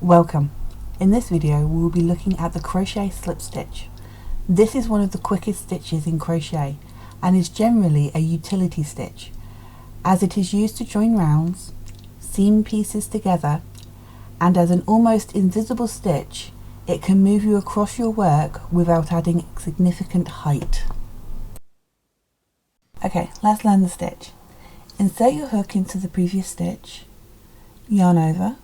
Welcome. In this video we will be looking at the crochet slip stitch. This is one of the quickest stitches in crochet and is generally a utility stitch, as it is used to join rounds, seam pieces together, and as an almost invisible stitch it can move you across your work without adding significant height. Okay, let's learn the stitch. Insert your hook into the previous stitch, yarn over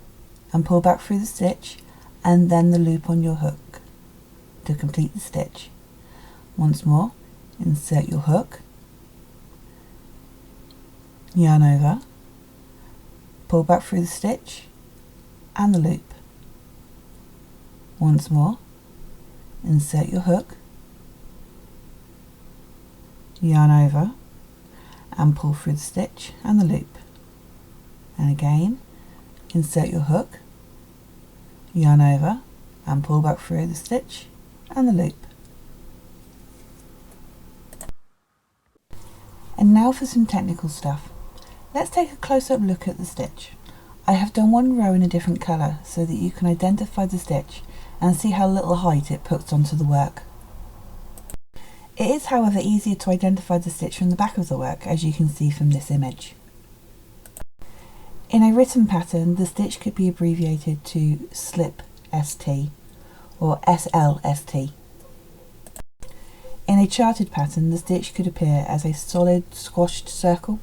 and pull back through the stitch and then the loop on your hook to complete the stitch. Once more, insert your hook, yarn over, pull back through the stitch and the loop. Once more, insert your hook, yarn over and pull through the stitch and the loop. And again, insert your hook, yarn over and pull back through the stitch and the loop. And now for some technical stuff. Let's take a close-up look at the stitch. I have done one row in a different colour so that you can identify the stitch and see how little height it puts onto the work. It is, however, easier to identify the stitch from the back of the work, as you can see from this image. In a written pattern, the stitch could be abbreviated to slip ST or SLST. In a charted pattern, the stitch could appear as a solid squashed circle